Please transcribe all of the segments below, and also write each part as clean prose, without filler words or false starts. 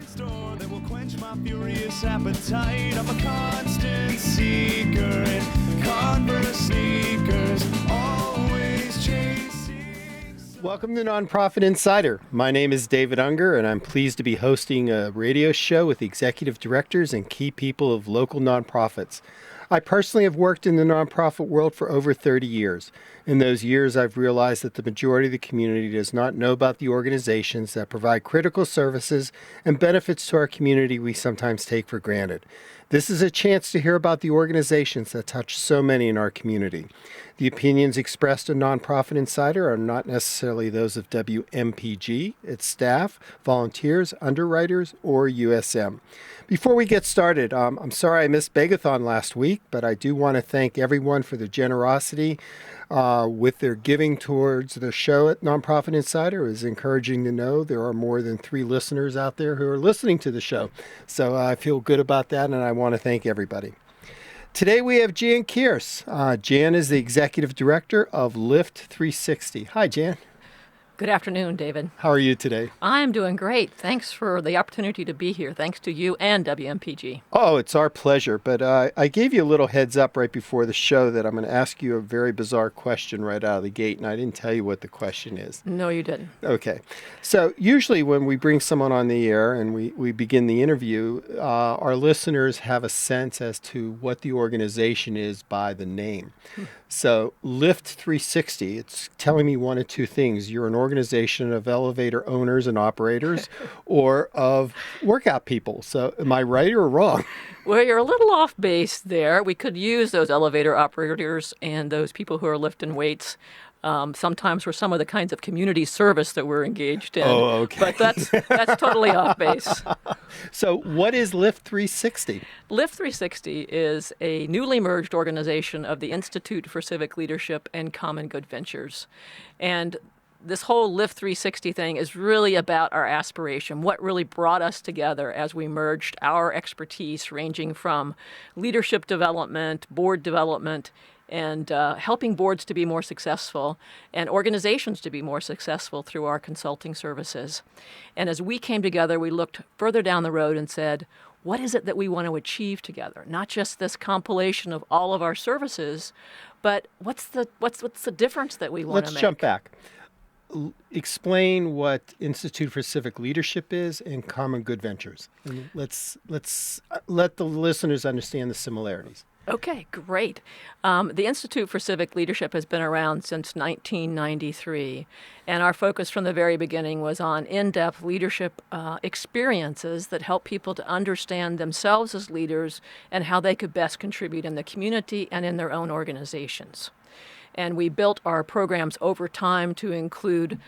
Store that will quench my furious appetite. I'm a constant seeker in Converse sneakers, always chasing. Welcome to Nonprofit Insider. My name is David Unger, and I'm pleased to be hosting a radio show with executive directors and key people of local nonprofits. I personally have worked in the nonprofit world for over 30 years. In those years, I've realized that the majority of the community does not know about the organizations that provide critical services and benefits to our community we sometimes take for granted. This is a chance to hear about the organizations that touch so many in our community. The opinions expressed in Nonprofit Insider are not necessarily those of WMPG, its staff, volunteers, underwriters, or USM. Before we get started, I'm sorry I missed Begathon last week, but I do want to thank everyone for their generosity with their giving towards the show at Nonprofit Insider. It is encouraging to know there are more than 3 listeners out there who are listening to the show. So I feel good about that, and I want to thank everybody. Today we have Jan Kearse. Jan is the Executive Director of Lift 360. Hi, Jan. Good afternoon, David. How are you today? I'm doing great. Thanks for the opportunity to be here. Thanks to you and WMPG. Oh, it's our pleasure. But I gave you a little heads up right before the show that I'm going to ask you a very bizarre question right out of the gate, and I didn't tell you what the question is. No, you didn't. Okay. So usually when we bring someone on the air and we begin the interview, our listeners have a sense as to what the organization is by the name. So Lift 360, it's telling me one of two things. You're an organization of elevator owners and operators or of workout people. So am I right or wrong? Well, you're a little off base there. We could use those elevator operators and those people who are lifting weights sometimes for some of the kinds of community service that we're engaged in. Oh, okay. But that's totally off base. So what is Lift 360? Lift 360 is a newly merged organization of the Institute for Civic Leadership and Common Good Ventures. And this whole Lift 360 thing is really about our aspiration, what really brought us together as we merged our expertise ranging from leadership development, board development, and helping boards to be more successful and organizations to be more successful through our consulting services. And as we came together, we looked further down the road and said, what is it that we want to achieve together? Not just this compilation of all of our services, but what's the difference that we want to make? Let's jump back. Explain what Institute for Civic Leadership is and Common Good Ventures. And let's let the listeners understand the similarities. Okay, great. The Institute for Civic Leadership has been around since 1993, and our focus from the very beginning was on in-depth leadership experiences that help people to understand themselves as leaders and how they could best contribute in the community and in their own organizations. And we built our programs over time to include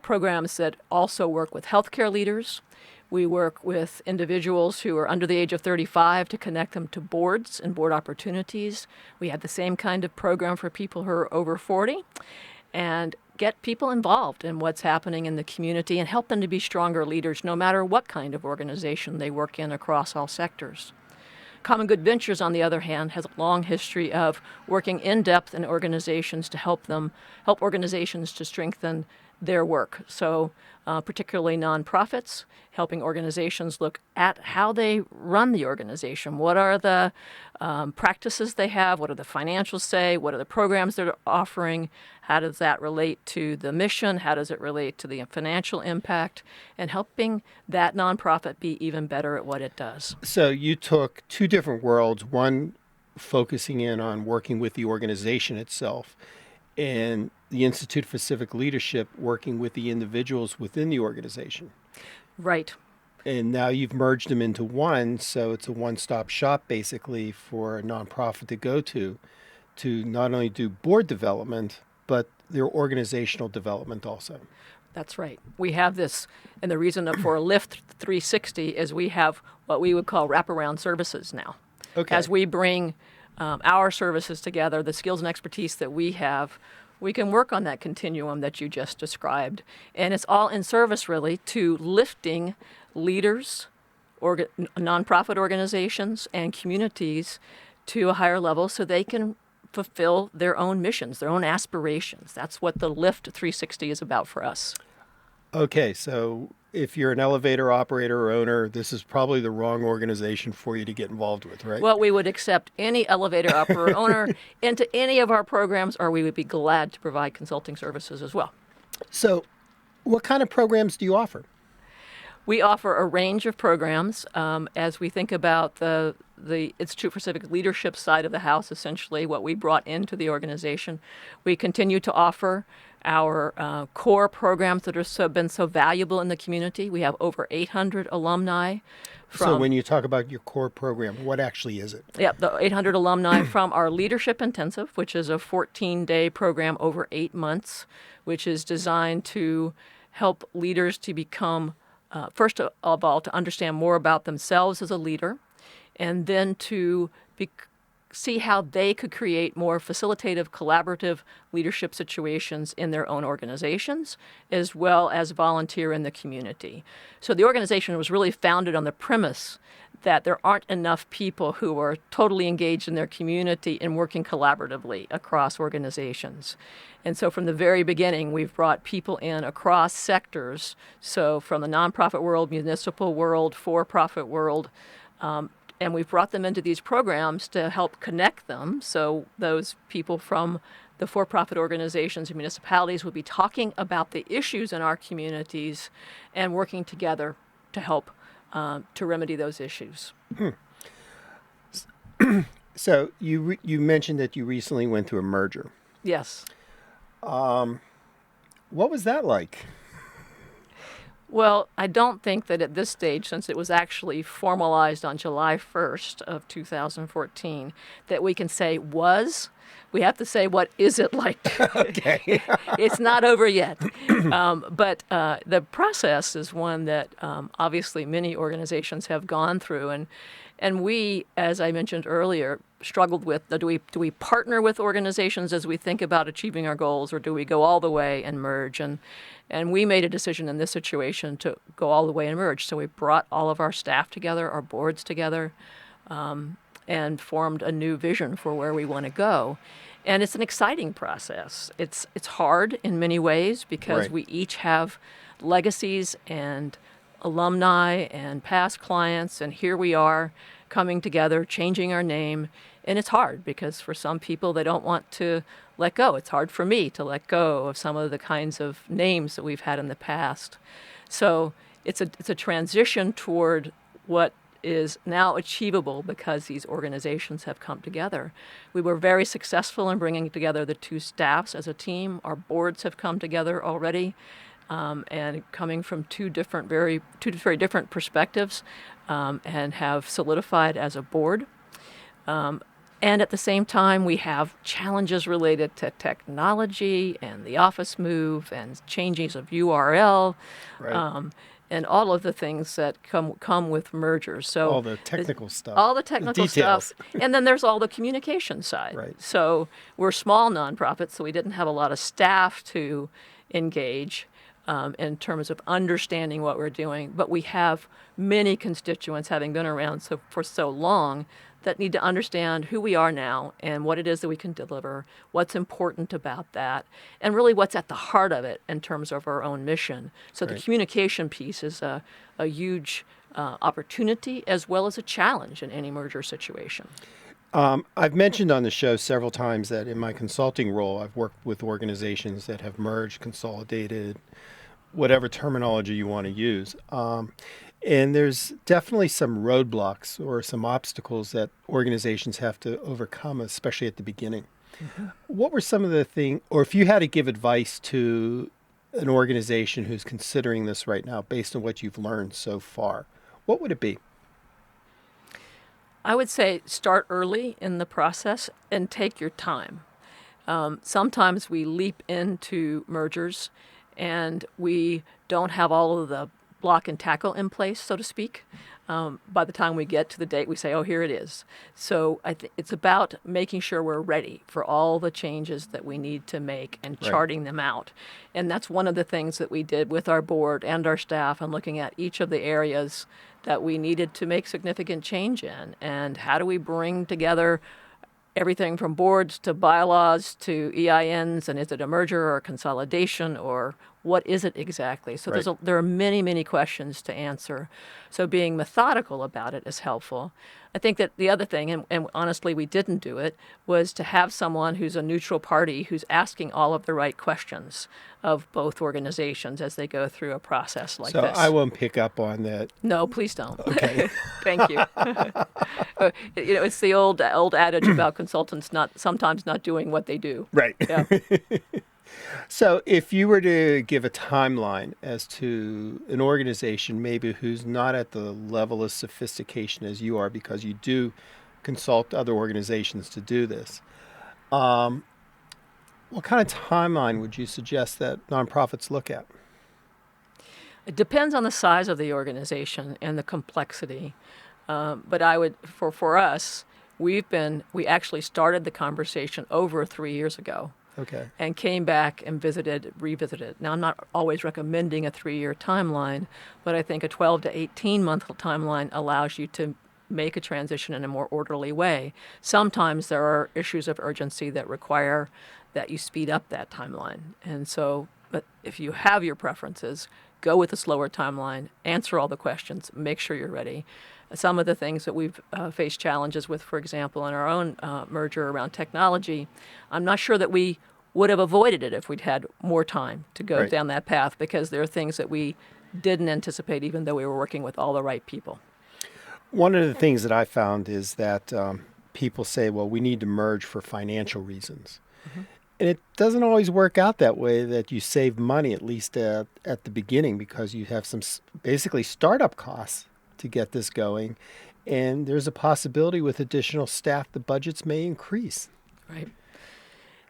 programs that also work with healthcare leaders. We work with individuals who are under the age of 35 to connect them to boards and board opportunities. We have the same kind of program for people who are over 40 and get people involved in what's happening in the community and help them to be stronger leaders no matter what kind of organization they work in across all sectors. Common Good Ventures, on the other hand, has a long history of working in depth in organizations to help organizations to strengthen their work. So particularly nonprofits, helping organizations look at how they run the organization. What are the practices they have? What do the financials say? What are the programs they're offering? How does that relate to the mission? How does it relate to the financial impact? And helping that nonprofit be even better at what it does. So you took 2 different worlds, one focusing in on working with the organization itself, and the Institute for Civic Leadership working with the individuals within the organization. Right. And now you've merged them into one, so it's a one-stop shop basically for a nonprofit to go to not only do board development, but their organizational development also. That's right. We have this, and the reason for Lift 360 is we have what we would call wraparound services now. Okay. As we bring our services together, the skills and expertise that we have, we can work on that continuum that you just described. And it's all in service, really, to lifting leaders, nonprofit organizations, and communities to a higher level so they can fulfill their own missions, their own aspirations. That's what the Lift 360 is about for us. Okay, so if you're an elevator operator or owner, this is probably the wrong organization for you to get involved with, right? Well, we would accept any elevator operator owner into any of our programs, or we would be glad to provide consulting services as well. So, what kind of programs do you offer? We offer a range of programs as we think about the Institute for Civic Leadership side of the house, essentially what we brought into the organization. We continue to offer our core programs that have been so valuable in the community. We have over 800 alumni. So when you talk about your core program, what actually is it? Yep, the 800 alumni from our Leadership Intensive, which is a 14-day program over 8 months, which is designed to help leaders to become, first of all, to understand more about themselves as a leader, and then to see how they could create more facilitative, collaborative leadership situations in their own organizations, as well as volunteer in the community. So the organization was really founded on the premise that there aren't enough people who are totally engaged in their community and working collaboratively across organizations. And so from the very beginning, we've brought people in across sectors, so from the nonprofit world, municipal world, for-profit world, and we've brought them into these programs to help connect them. So those people from the for-profit organizations and municipalities will be talking about the issues in our communities and working together to help to remedy those issues. So you mentioned that you recently went through a merger. Yes. What was that like? Well, I don't think that at this stage, since it was actually formalized on July 1st of 2014, that we can say was. We have to say, what is it like? Okay. It's not over yet. But the process is one that obviously many organizations have gone through. And we, as I mentioned earlier, struggled with, do we partner with organizations as we think about achieving our goals, or do we go all the way and merge? And we made a decision in this situation to go all the way and merge. So we brought all of our staff together, our boards together, and formed a new vision for where we want to go. And it's an exciting process. It's hard in many ways because Right. we each have legacies and alumni and past clients, and here we are coming together, changing our name. And it's hard because for some people, they don't want to let go. It's hard for me to let go of some of the kinds of names that we've had in the past. So it's a transition toward what is now achievable because these organizations have come together. We were very successful in bringing together the two staffs as a team. Our boards have come together already, and coming from two very different perspectives, and have solidified as a board. And at the same time, we have challenges related to technology and the office move and changes of URL, Right. and all of the things that come with mergers. So All the technical stuff. all the technical details. stuff, and then there's all the communication side. Right. So we're small nonprofits, so we didn't have a lot of staff to engage in terms of understanding what we're doing, but we have many constituents, having been around for so long, that need to understand who we are now and what it is that we can deliver, what's important about that, and really what's at the heart of it in terms of our own mission. So the Right. communication piece is a huge opportunity as well as a challenge in any merger situation. I've mentioned on the show several times that in my consulting role, I've worked with organizations that have merged, consolidated, whatever terminology you want to use. And there's definitely some roadblocks or some obstacles that organizations have to overcome, especially at the beginning. What were some of the things, or if you had to give advice to an organization who's considering this right now based on what you've learned so far, what would it be? I would say start early in the process and take your time. Sometimes we leap into mergers and we don't have all of the block and tackle in place, so to speak. By the time we get to the date, we say, oh, here it is. So I think it's about making sure we're ready for all the changes that we need to make and Right. charting them out. And that's one of the things that we did with our board and our staff, and looking at each of the areas that we needed to make significant change in. And how do we bring together everything from boards to bylaws to EINs, and is it a merger or a consolidation or what is it exactly? So Right. there are many, many questions to answer. So being methodical about it is helpful. I think that the other thing, and honestly we didn't do it, was to have someone who's a neutral party who's asking all of the right questions of both organizations as they go through a process like So this. I won't pick up on that. No, please don't. Okay. Thank you. It's the old adage about consultants sometimes not doing what they do. Right. Yeah. So if you were to give a timeline as to an organization maybe who's not at the level of sophistication as you are, because you do consult other organizations to do this, what kind of timeline would you suggest that nonprofits look at? It depends on the size of the organization and the complexity. But I would, for us, we actually started the conversation over 3 years ago. Okay. And came back and revisited. Now, I'm not always recommending a 3-year timeline, but I think a 12 to 18-month timeline allows you to make a transition in a more orderly way. Sometimes there are issues of urgency that require that you speed up that timeline. And so, but if you have your preferences, go with a slower timeline, answer all the questions, make sure you're ready. Some of the things that we've faced challenges with, for example, in our own merger around technology, I'm not sure that we would have avoided it if we'd had more time to go Right. down that path, because there are things that we didn't anticipate even though we were working with all the right people. One of the things that I found is that people say, well, we need to merge for financial reasons. And it doesn't always work out that way, that you save money, at least at the beginning, because you have some basically startup costs to get this going. And there's a possibility with additional staff, the budgets may increase. Right.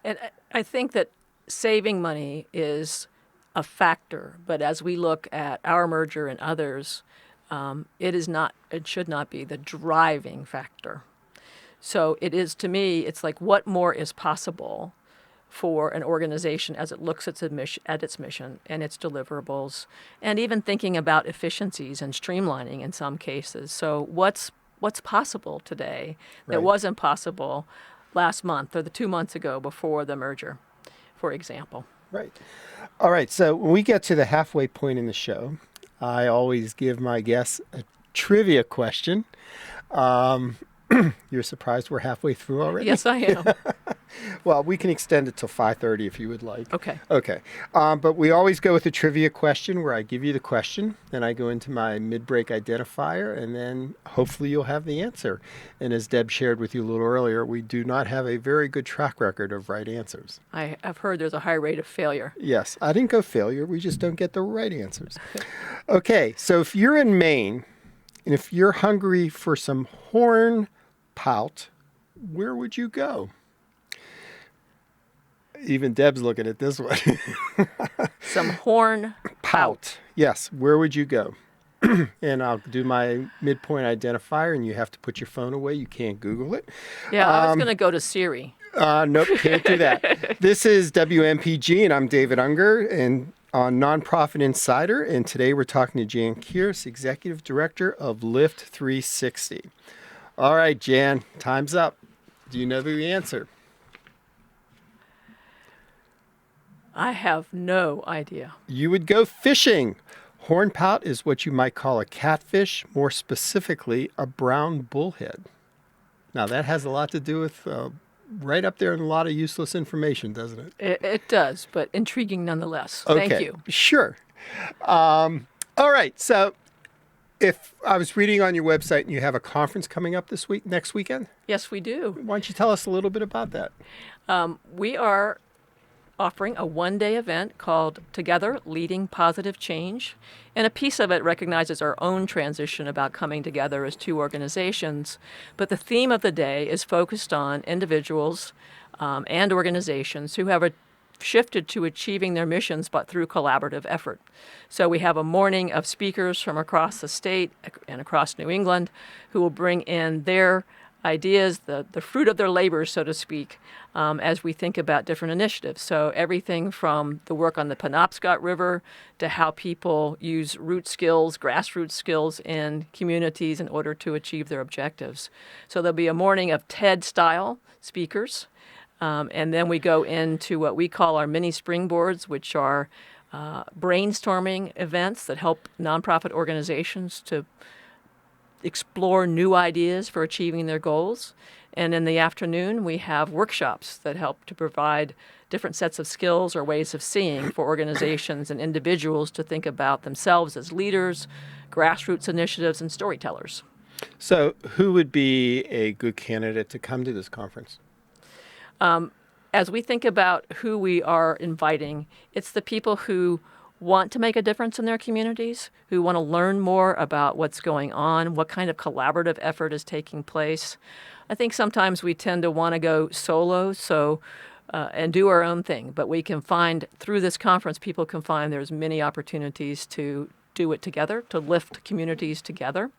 And I think that saving money is a factor, but as we look at our merger and others, it should not be the driving factor. So it is, to me, it's like, what more is possible for an organization as it looks at its mission and its deliverables, and even thinking about efficiencies and streamlining in some cases. So what's possible today that Right. wasn't possible last month or the 2 months ago before the merger, for example? Right. All right. So when we get to the halfway point in the show, I always give my guests a trivia question. You're surprised we're halfway through already? Yes, I am. Well, we can extend it till 5:30 if you would like. Okay. Okay. But we always go with a trivia question where I give you the question, then I go into my mid-break identifier, and then hopefully you'll have the answer. And as Deb shared with you a little earlier, we do not have a very good track record of right answers. I've heard there's a high rate of failure. Yes, I didn't go failure. We just don't get the right answers. Okay, so if you're in Maine, and if you're hungry for some horn pout, where would you go? Even Deb's looking at this one. Some horn Pout. Yes, where would you go? And I'll do my midpoint identifier, and you have to put your phone away. You can't Google it. Yeah, I was going to go to Siri. Nope, can't do that. This is WMPG, and I'm David Unger, and on Nonprofit Insider. And today we're talking to Jan Kearse, Executive Director of Lift 360. All right, Jan, time's up. Do you know the answer? I have no idea. You would go fishing. Hornpout is what you might call a catfish, more specifically, a brown bullhead. Now, that has a lot to do with right up there in a lot of useless information, doesn't it? It does, but intriguing nonetheless. Thank Okay, you. sure. All right, so if I was reading on your website and you have a conference coming up next weekend, Yes, we do. why don't you tell us a little bit about that? We are offering a one-day event called Together Leading Positive Change. And a piece of it recognizes our own transition about coming together as two organizations. But the theme of the day is focused on individuals and organizations who have shifted to achieving their missions, but through collaborative effort. So we have a morning of speakers from across the state and across New England who will bring in their ideas, the fruit of their labors, so to speak, as we think about different initiatives. So everything from the work on the Penobscot River to how people use grassroots skills in communities in order to achieve their objectives. So there'll be a morning of TED-style speakers, and then we go into what we call our mini springboards, which are brainstorming events that help nonprofit organizations to explore new ideas for achieving their goals. And in the afternoon, we have workshops that help to provide different sets of skills or ways of seeing for organizations and individuals to think about themselves as leaders, grassroots initiatives, and storytellers. So, who would be a good candidate to come to this conference? As we think about who we are inviting, it's the people who want to make a difference in their communities, who want to learn more about what's going on, what kind of collaborative effort is taking place. I think sometimes we tend to want to go solo, and do our own thing, but we can find through this conference, people can find there's many opportunities to do it together, to lift communities together.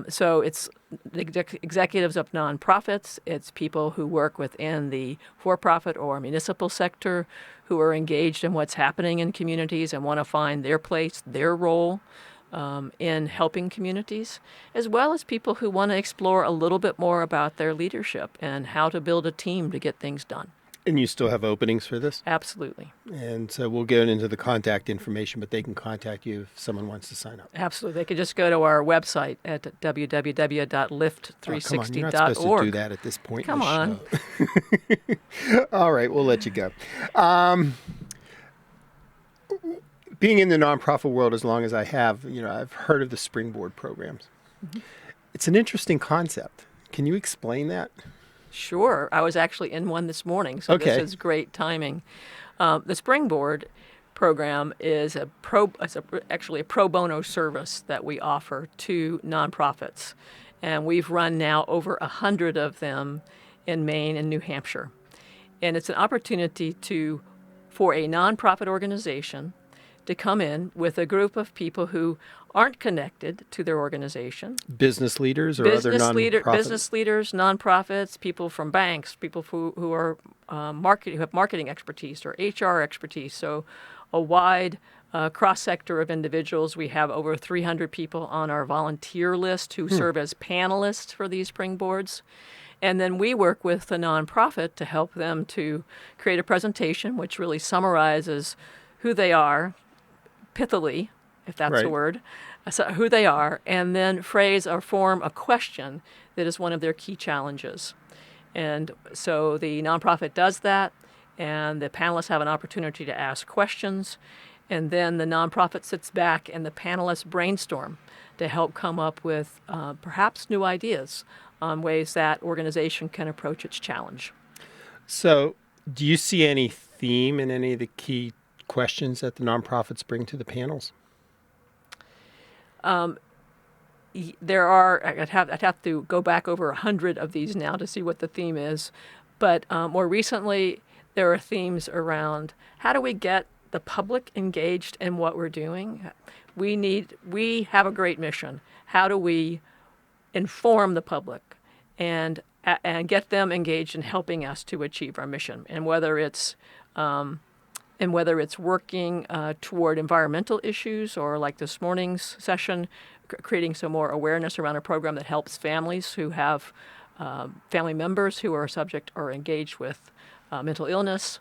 So it's the executives of nonprofits, it's people who work within the for-profit or municipal sector who are engaged in what's happening in communities and want to find their place, their role in helping communities, as well as people who want to explore a little bit more about their leadership and how to build a team to get things done. And you still have openings for this? Absolutely. And so we'll get into the contact information, but they can contact you if someone wants to sign up. Absolutely. They could just go to our website at www.lift360.org. Come on, you're not supposed to do that at this point. Come on. All right, we'll let you go. Being in the nonprofit world as long as I have, I've heard of the Springboard programs. Mm-hmm. It's an interesting concept. Can you explain that? Sure. I was actually in one this morning, so Okay. This is great timing. The Springboard program is actually a pro bono service that we offer to nonprofits. And we've run now over 100 of them in Maine and New Hampshire. And it's an opportunity for a nonprofit organization to come in with a group of people who aren't connected to their organization. Business leaders or other nonprofits? Business leaders, nonprofits, people from banks, people who are who have marketing expertise or HR expertise. So a wide cross-sector of individuals. We have over 300 people on our volunteer list who serve as panelists for these Springboards. And then we work with the nonprofit to help them to create a presentation which really summarizes who they are, pithily, if that's Right. a word, so who they are, and then phrase or form a question that is one of their key challenges. And so the nonprofit does that, and the panelists have an opportunity to ask questions, and then the nonprofit sits back and the panelists brainstorm to help come up with perhaps new ideas on ways that organization can approach its challenge. So do you see any theme in any of the key questions that the nonprofits bring to the panels? There are, I'd have to go back over 100 of these now to see what the theme is. But more recently, there are themes around how do we get the public engaged in what we're doing? We have a great mission. How do we inform the public and get them engaged in helping us to achieve our mission? And whether it's working toward environmental issues or like this morning's session, creating some more awareness around a program that helps families who have family members who are subject or engaged with mental illness.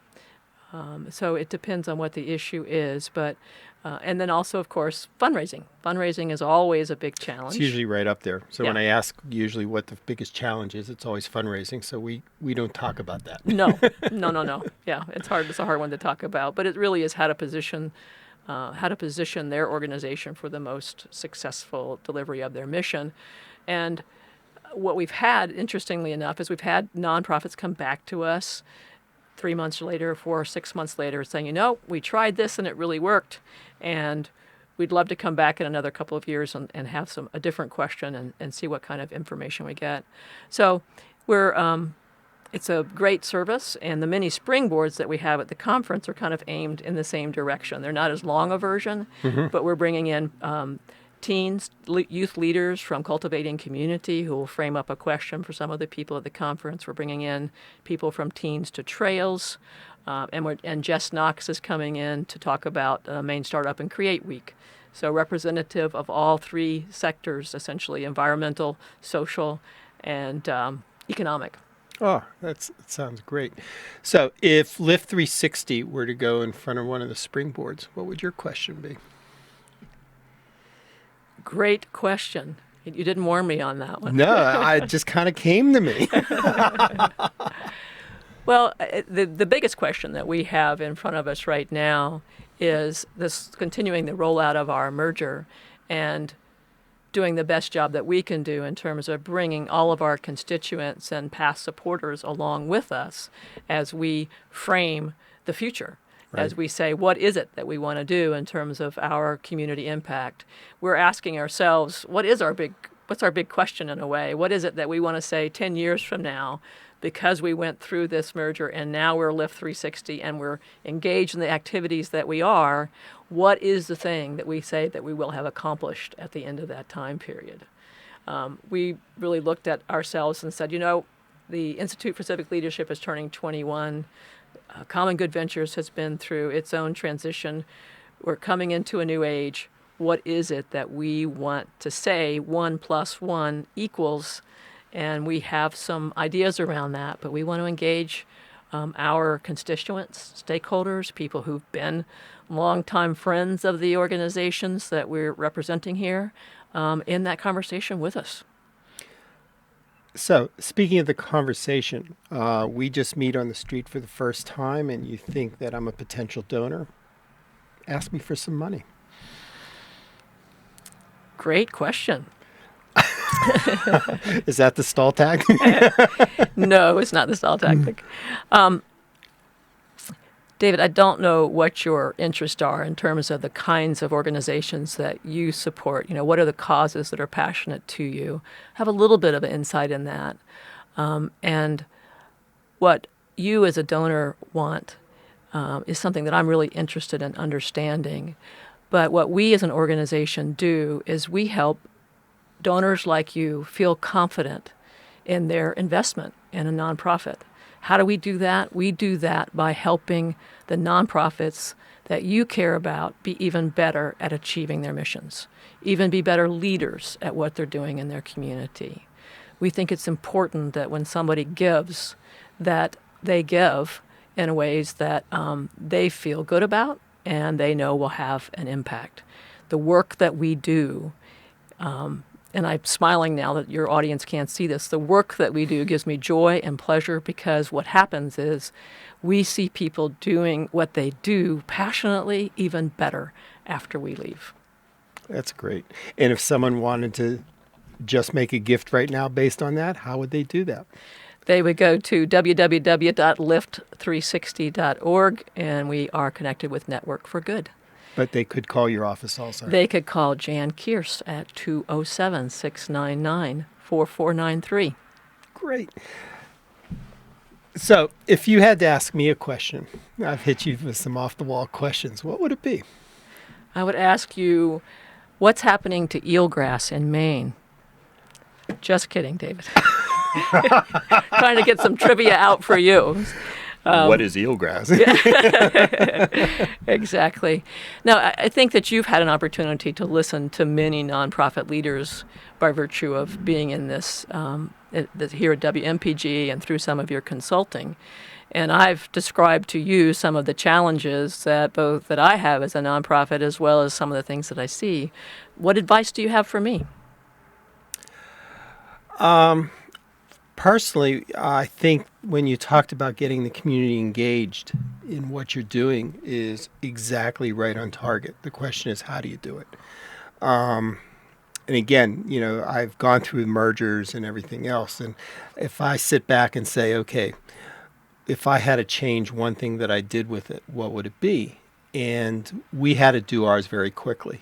So it depends on what the issue is. But and then also, of course, fundraising. Fundraising is always a big challenge. It's usually right up there. So when Yeah. I ask usually what the biggest challenge is, it's always fundraising. So we don't talk about that. No. Yeah, it's hard. It's a hard one to talk about, but it really is how to position their organization for the most successful delivery of their mission. And what we've had, interestingly enough, is we've had nonprofits come back to us 3 months later, 4 or 6 months later, saying, we tried this and it really worked, and we'd love to come back in another couple of years and have a different question and see what kind of information we get. So it's a great service, and the many springboards that we have at the conference are kind of aimed in the same direction. They're not as long a version, but we're bringing in teens, youth leaders from Cultivating Community who will frame up a question for some of the people at the conference. We're bringing in people from Teens to Trails, and Jess Knox is coming in to talk about Maine Startup and Create Week. So representative of all three sectors, essentially environmental, social, and economic. Oh, that sounds great. So if Lift 360 were to go in front of one of the springboards, what would your question be? Great question. You didn't warn me on that one. No, it just kind of came to me. Well, the biggest question that we have in front of us right now is this continuing the rollout of our merger and doing the best job that we can do in terms of bringing all of our constituents and past supporters along with us as we frame the future. Right. As we say, what is it that we want to do in terms of our community impact? We're asking ourselves, what's our big question in a way? What is it that we want to say 10 years from now? Because we went through this merger and now we're Lift 360 and we're engaged in the activities that we are, what is the thing that we say that we will have accomplished at the end of that time period? We really looked at ourselves and said, the Institute for Civic Leadership is turning 21. Common Good Ventures has been through its own transition. We're coming into a new age. What is it that we want to say 1 + 1 equals? And we have some ideas around that, but we want to engage our constituents, stakeholders, people who've been longtime friends of the organizations that we're representing here in that conversation with us. So, speaking of the conversation, we just meet on the street for the first time and you think that I'm a potential donor. Ask me for some money. Great question. Is that the stall tactic? No, it's not the stall tactic. David, I don't know what your interests are in terms of the kinds of organizations that you support. What are the causes that are passionate to you? Have a little bit of insight in that. And what you as a donor want is something that I'm really interested in understanding. But what we as an organization do is we help donors like you feel confident in their investment in a nonprofit. How do we do that? We do that by helping the nonprofits that you care about be even better at achieving their missions, even be better leaders at what they're doing in their community. We think it's important that when somebody gives, that they give in ways that they feel good about and they know will have an impact. The work that we do, and I'm smiling now that your audience can't see this, the work that we do gives me joy and pleasure because what happens is we see people doing what they do passionately even better after we leave. That's great. And if someone wanted to just make a gift right now based on that, how would they do that? They would go to www.lift360.org, and we are connected with Network for Good. But they could call your office also. They could call Jan Kearse at 207-699-4493. Great. So if you had to ask me a question, I've hit you with some off-the-wall questions, what would it be? I would ask you, what's happening to eelgrass in Maine? Just kidding, David. Trying to get some trivia out for you. What is eelgrass? Exactly. Now, I think that you've had an opportunity to listen to many nonprofit leaders by virtue of being in this here at WMPG and through some of your consulting. And I've described to you some of the challenges that I have as a nonprofit as well as some of the things that I see. What advice do you have for me? Personally, I think when you talked about getting the community engaged in what you're doing is exactly right on target. The question is, how do you do it? And again, I've gone through mergers and everything else. And if I sit back and say, okay, if I had to change one thing that I did with it, what would it be? And we had to do ours very quickly.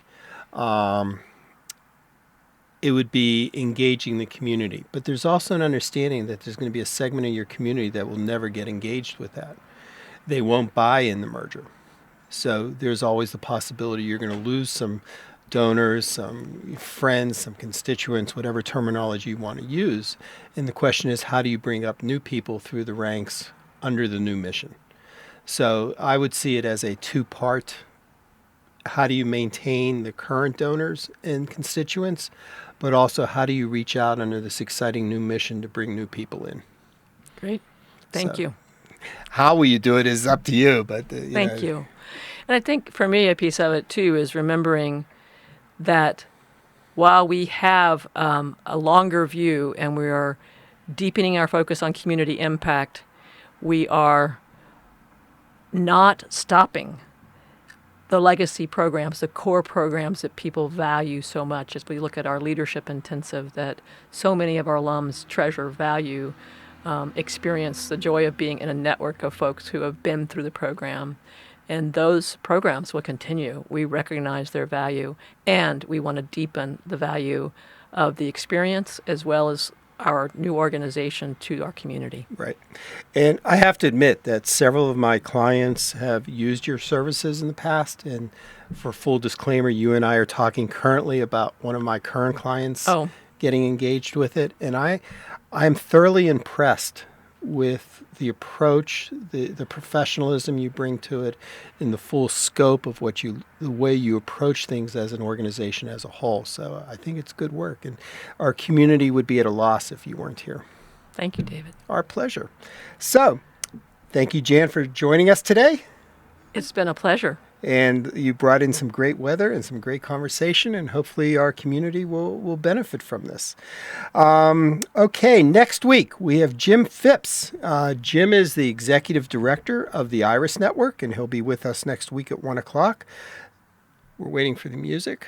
It would be engaging the community. But there's also an understanding that there's going to be a segment of your community that will never get engaged with that. They won't buy in the merger. So there's always the possibility you're going to lose some donors, some friends, some constituents, whatever terminology you want to use. And the question is, how do you bring up new people through the ranks under the new mission? So I would see it as a two-part. How do you maintain the current donors and constituents, but also how do you reach out under this exciting new mission to bring new people in? Great. Thank So, you. How will you do it is up to you, but Thank you. And I think for me, a piece of it too is remembering that while we have a longer view and we are deepening our focus on community impact, we are not stopping the legacy programs, the core programs that people value so much. As we look at our leadership intensive, that so many of our alums treasure, value, experience the joy of being in a network of folks who have been through the program. And those programs will continue. We recognize their value, and we want to deepen the value of the experience as well as our new organization to our community. Right. And I have to admit that several of my clients have used your services in the past. And for full disclaimer, you and I are talking currently about one of my current clients getting engaged with it. And I'm thoroughly impressed with the approach, the professionalism you bring to it, and the full scope of the way you approach things as an organization as a whole. So I think it's good work, and our community would be at a loss if you weren't here. Thank you, David. Our pleasure. So, thank you, Jan, for joining us today. It's been a pleasure. And you brought in some great weather and some great conversation, and hopefully our community will benefit from this. Okay, next week we have Jim Phipps. Jim is the executive director of the Iris Network, and he'll be with us next week at 1 o'clock. We're waiting for the music.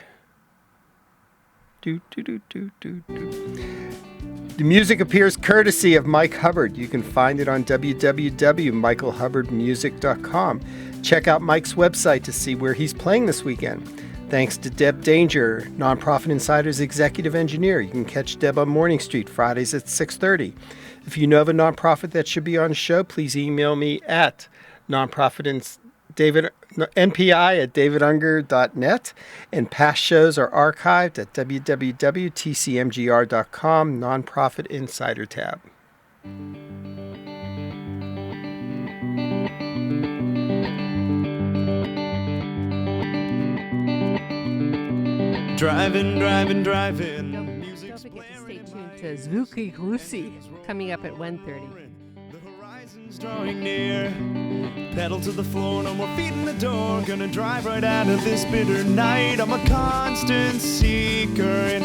The music appears courtesy of Mike Hubbard. You can find it on www.michaelhubbardmusic.com. Check out Mike's website to see where he's playing this weekend. Thanks to Deb Danger, Nonprofit Insider's executive engineer. You can catch Deb on Morning Street Fridays at 6:30. If you know of a nonprofit that should be on the show, please email me at npi@davidunger.net. And past shows are archived at www.tcmgr.com, Nonprofit Insider tab. Driving. Don't forget to stay tuned to Zvuky Rusi coming up at 1:30. The horizon's drawing near. Pedal to the floor, no more feet in the door. Gonna drive right out of this bitter night. I'm a constant seeker in